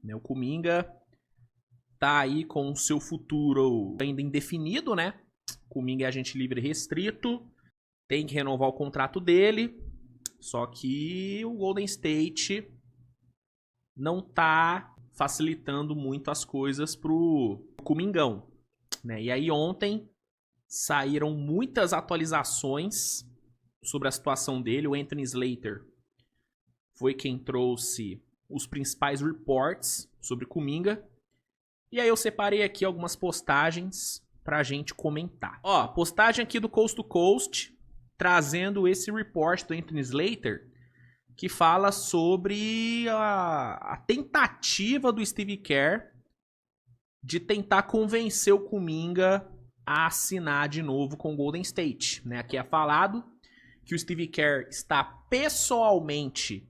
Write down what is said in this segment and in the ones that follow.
né? O Kuminga tá aí com o seu futuro ainda indefinido, né? O Kuminga é agente livre restrito, tem que renovar o contrato dele, só que o Golden State não tá facilitando muito as coisas pro Kumingão, né? E aí ontem saíram muitas atualizações sobre a situação dele. O Anthony Slater foi quem trouxe os principais reports sobre Kuminga. E aí eu separei aqui algumas postagens pra gente comentar. Ó, postagem aqui do Coast to Coast, trazendo esse report do Anthony Slater, que fala sobre a tentativa do Steve Kerr de tentar convencer o Kuminga a assinar de novo com o Golden State, né? Aqui é falado que o Steve Kerr está pessoalmente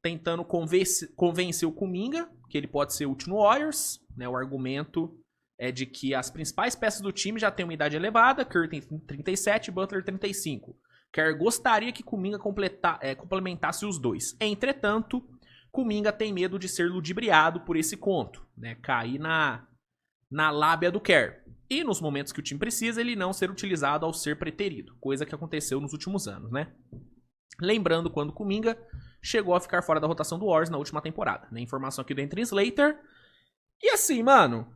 tentando convencer o Kuminga que ele pode ser útil no Warriors, né? O argumento é de que as principais peças do time já têm uma idade elevada, Kerr tem 37 e Butler 35. Kerr gostaria que Kuminga complementasse os dois. Entretanto, Kuminga tem medo de ser ludibriado por esse conto, né? Cair na lábia do Kerr. E nos momentos que o time precisa, ele não ser utilizado ao ser preterido. Coisa que aconteceu nos últimos anos, né? Lembrando quando Kuminga chegou a ficar fora da rotação do Warriors na última temporada, né? Informação aqui do Anthony Slater. E assim, mano,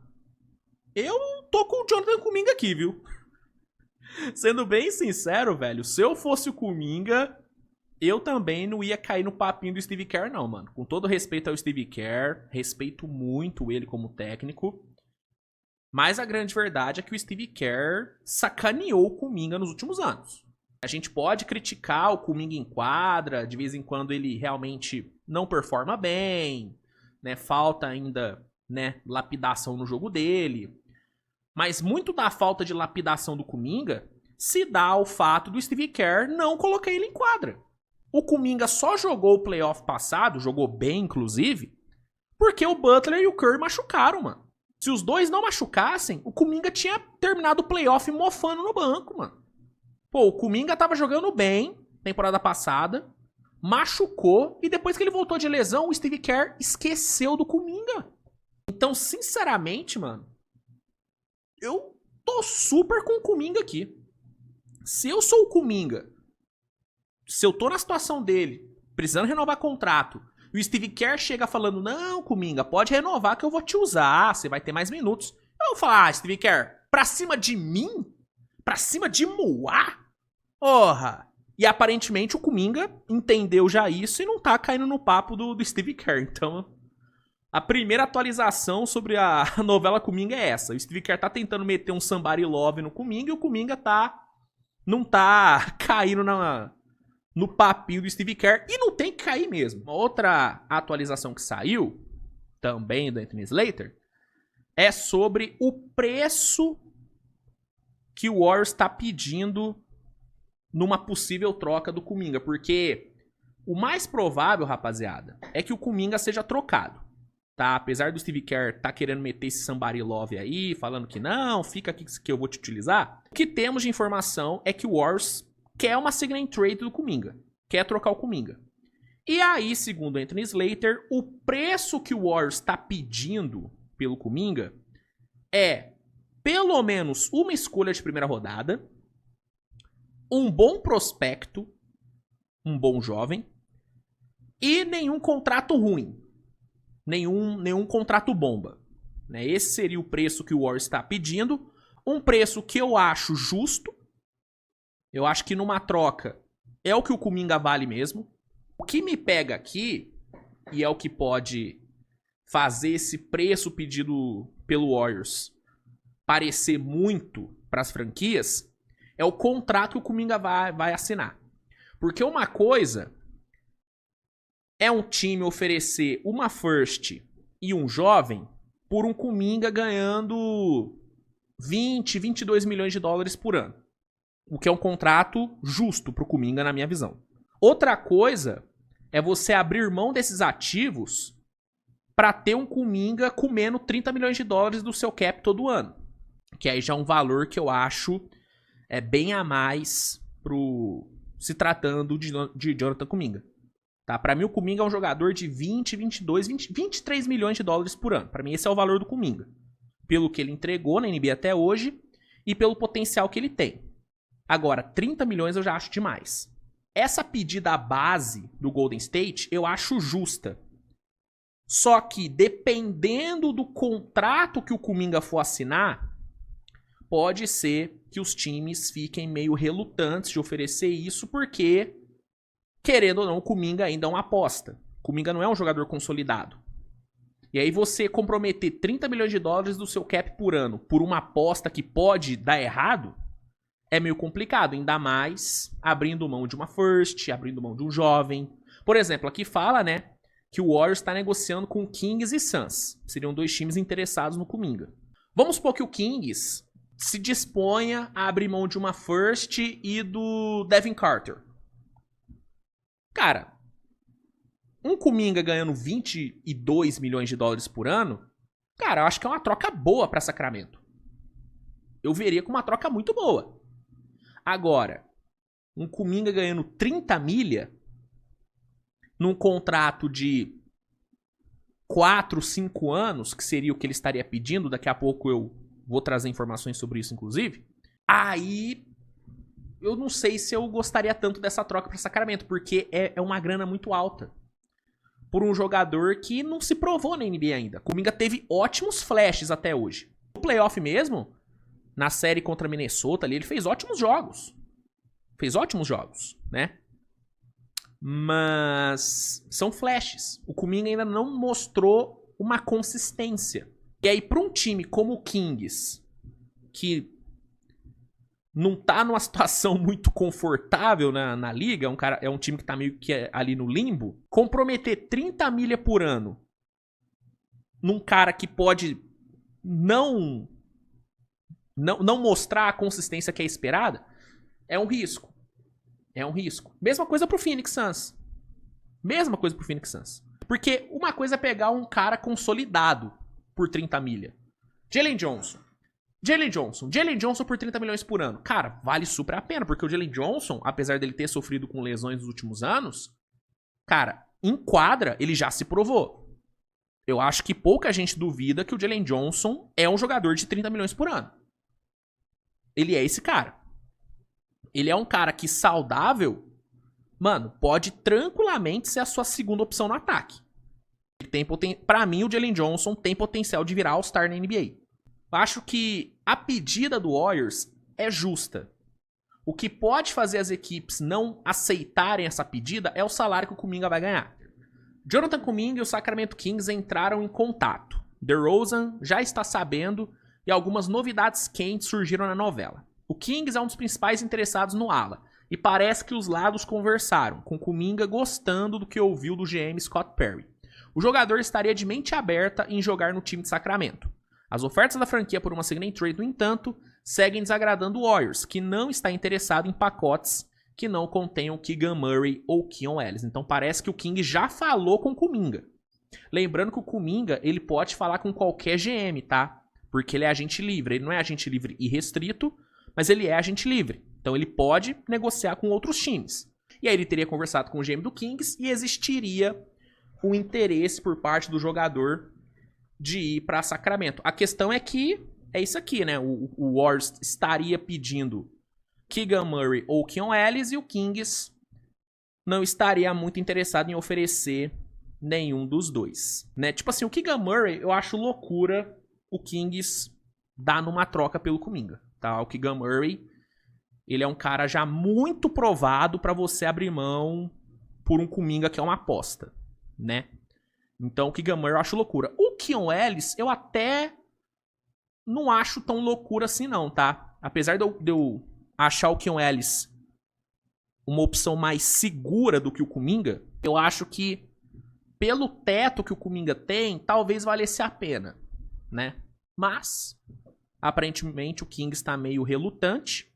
eu tô com o Jonathan Kuminga aqui, viu? Sendo bem sincero, velho, se eu fosse o Kuminga, eu também não ia cair no papinho do Steve Kerr, não, mano. Com todo respeito ao Steve Kerr, respeito muito ele como técnico. Mas a grande verdade é que o Steve Kerr sacaneou o Kuminga nos últimos anos. A gente pode criticar o Kuminga em quadra, de vez em quando ele realmente não performa bem, né? Falta ainda, né, lapidação no jogo dele. Mas muito da falta de lapidação do Kuminga se dá ao fato do Steve Kerr não colocar ele em quadra. O Kuminga só jogou o playoff passado, jogou bem inclusive, porque o Butler e o Curry machucaram, mano. Se os dois não machucassem, o Kuminga tinha terminado o playoff mofando no banco, mano. Pô, o Kuminga tava jogando bem temporada passada, machucou, e depois que ele voltou de lesão, o Steve Kerr esqueceu do Kuminga. Então, sinceramente, mano, eu tô super com o Kuminga aqui. Se eu sou o Kuminga, se eu tô na situação dele, precisando renovar contrato, e o Steve Kerr chega falando, não, Kuminga, pode renovar que eu vou te usar, você vai ter mais minutos. Eu vou falar, Steve Kerr, pra cima de mim? Pra cima de Moá? Porra! E aparentemente o Kuminga entendeu já isso e não tá caindo no papo do Steve Kerr. Então, a primeira atualização sobre a novela Kuminga é essa. O Steve Kerr tá tentando meter um somebody love no Kuminga e o Kuminga não tá caindo no papinho do Steve Kerr. E não tem que cair mesmo. Uma outra atualização que saiu, também do Anthony Slater, é sobre o preço que o Warriors tá pedindo numa possível troca do Kuminga. Porque o mais provável, rapaziada, é que o Kuminga seja trocado. Tá? Apesar do Steve Kerr tá querendo meter esse somebody love aí, falando que não, fica aqui que eu vou te utilizar. O que temos de informação é que o Warriors quer uma sign and trade do Kuminga. Quer trocar o Kuminga. E aí, segundo Anthony Slater, o preço que o Warriors está pedindo pelo Kuminga é pelo menos uma escolha de primeira rodada, um bom prospecto, um bom jovem, e nenhum contrato ruim. Nenhum contrato bomba. Né? Esse seria o preço que o Warriors está pedindo. Um preço que eu acho justo. Eu acho que numa troca é o que o Kuminga vale mesmo. O que me pega aqui, e é o que pode fazer esse preço pedido pelo Warriors parecer muito para as franquias, é o contrato que o Kuminga vai assinar. Porque uma coisa é um time oferecer uma first e um jovem por um Kuminga ganhando 20, 22 milhões de dólares por ano. O que é um contrato justo pro Kuminga, na minha visão. Outra coisa é você abrir mão desses ativos para ter um Kuminga comendo 30 milhões de dólares do seu cap todo ano. Que aí já é um valor que eu acho bem a mais se tratando de Jonathan Kuminga. Tá? Pra mim, o Kuminga é um jogador de 20, 22, 20, 23 milhões de dólares por ano. Pra mim, esse é o valor do Kuminga. Pelo que ele entregou na NBA até hoje e pelo potencial que ele tem. Agora, 30 milhões eu já acho demais. Essa pedida base do Golden State, eu acho justa. Só que, dependendo do contrato que o Kuminga for assinar, pode ser que os times fiquem meio relutantes de oferecer isso, porque, querendo ou não, o Kuminga ainda é uma aposta. O Kuminga não é um jogador consolidado. E aí você comprometer 30 milhões de dólares do seu cap por ano por uma aposta que pode dar errado, é meio complicado. Ainda mais abrindo mão de uma first, abrindo mão de um jovem. Por exemplo, aqui fala, né, que o Warriors está negociando com Kings e Suns. Seriam dois times interessados no Kuminga. Vamos supor que o Kings se disponha a abrir mão de uma first e do Devin Carter. Cara, um Kuminga ganhando 22 milhões de dólares por ano, cara, eu acho que é uma troca boa para Sacramento. Eu veria como uma troca muito boa. Agora, um Kuminga ganhando 30 milha num contrato de 4, 5 anos, que seria o que ele estaria pedindo, daqui a pouco eu vou trazer informações sobre isso, inclusive, aí eu não sei se eu gostaria tanto dessa troca para Sacramento, porque é uma grana muito alta por um jogador que não se provou na NBA ainda. Kuminga teve ótimos flashes até hoje. No playoff mesmo, na série contra Minnesota ali, ele fez ótimos jogos. Né? Mas são flashes. O Kuminga ainda não mostrou uma consistência. E aí, para um time como o Kings, que não tá numa situação muito confortável na liga, é um time que tá meio que ali no limbo, comprometer 30 milha por ano num cara que pode não mostrar a consistência que é esperada, é um risco. Mesma coisa pro Phoenix Suns. Porque uma coisa é pegar um cara consolidado por 30 milha. Jalen Johnson por 30 milhões por ano. Cara, vale super a pena, porque o Jalen Johnson, apesar dele ter sofrido com lesões nos últimos anos, cara, em quadra ele já se provou. Eu acho que pouca gente duvida que o Jalen Johnson é um jogador de 30 milhões por ano. Ele é esse cara. Ele é um cara que saudável, mano, pode tranquilamente ser a sua segunda opção no ataque. Pra mim, o Jalen Johnson tem potencial de virar All-Star na NBA. Acho que a pedida do Warriors é justa. O que pode fazer as equipes não aceitarem essa pedida é o salário que o Kuminga vai ganhar. Jonathan Kuminga e o Sacramento Kings entraram em contato. DeRozan já está sabendo e algumas novidades quentes surgiram na novela. O Kings é um dos principais interessados no ala, e parece que os lados conversaram, com Kuminga gostando do que ouviu do GM Scott Perry. O jogador estaria de mente aberta em jogar no time de Sacramento. As ofertas da franquia por uma sign trade, no entanto, seguem desagradando o Warriors, que não está interessado em pacotes que não contenham Keegan Murray ou Keon Ellis. Então parece que o King já falou com o Kuminga. Lembrando que o Kuminga, ele pode falar com qualquer GM, tá? Porque ele é agente livre. Ele não é agente livre irrestrito, mas ele é agente livre. Então ele pode negociar com outros times. E aí ele teria conversado com o GM do Kings e existiria o interesse por parte do jogador de ir para Sacramento. A questão é que é isso aqui, né? O Warriors estaria pedindo Keegan Murray ou Keon Ellis e o Kings não estaria muito interessado em oferecer nenhum dos dois, né? Tipo assim, o Keegan Murray, eu acho loucura o Kings dar numa troca pelo Kuminga, tá? O Keegan Murray, ele é um cara já muito provado para você abrir mão por um Kuminga que é uma aposta, né? Então o Keegan Murray eu acho loucura. O Keon Ellis, eu até não acho tão loucura assim não, tá? Apesar de eu achar o Keon Ellis uma opção mais segura do que o Kuminga, eu acho que pelo teto que o Kuminga tem, talvez valesse a pena, né? Mas, aparentemente, o Kings está meio relutante.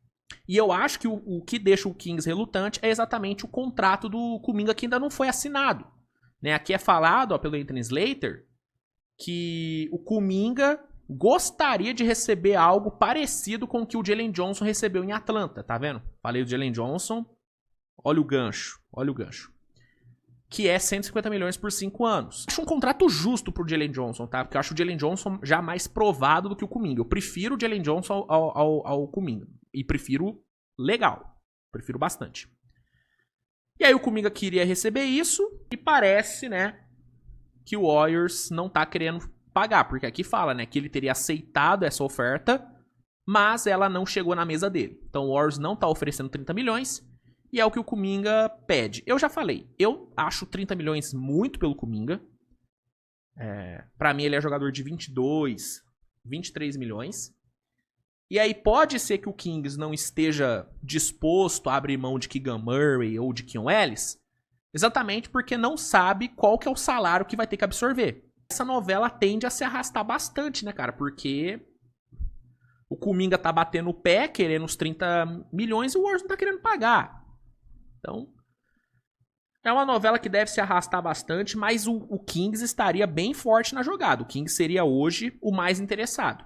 E eu acho que o que deixa o Kings relutante é exatamente o contrato do Kuminga que ainda não foi assinado. Né? Aqui é falado pelo Anthony Slater que o Kuminga gostaria de receber algo parecido com o que o Jalen Johnson recebeu em Atlanta, tá vendo? Falei do Jalen Johnson, olha o gancho. que é 150 milhões por 5 anos. Acho um contrato justo pro Jalen Johnson, tá? Porque eu acho o Jalen Johnson já mais provado do que o Kuminga. Eu prefiro o Jalen Johnson ao Kuminga. E prefiro legal. Prefiro bastante. E aí o Kuminga queria receber isso e parece, né, que o Warriors não tá querendo pagar. Porque aqui fala, né, que ele teria aceitado essa oferta, mas ela não chegou na mesa dele. Então o Warriors não tá oferecendo 30 milhões e é o que o Kuminga pede. Eu já falei, eu acho 30 milhões muito pelo Kuminga. Pra mim ele é jogador de 22, 23 milhões. E aí pode ser que o Kings não esteja disposto a abrir mão de Keegan Murray ou de Keon Ellis, exatamente porque não sabe qual que é o salário que vai ter que absorver. Essa novela tende a se arrastar bastante, né, cara? Porque o Kuminga tá batendo o pé, querendo os 30 milhões e o Warriors não tá querendo pagar. Então, é uma novela que deve se arrastar bastante, mas o Kings estaria bem forte na jogada. O Kings seria hoje o mais interessado.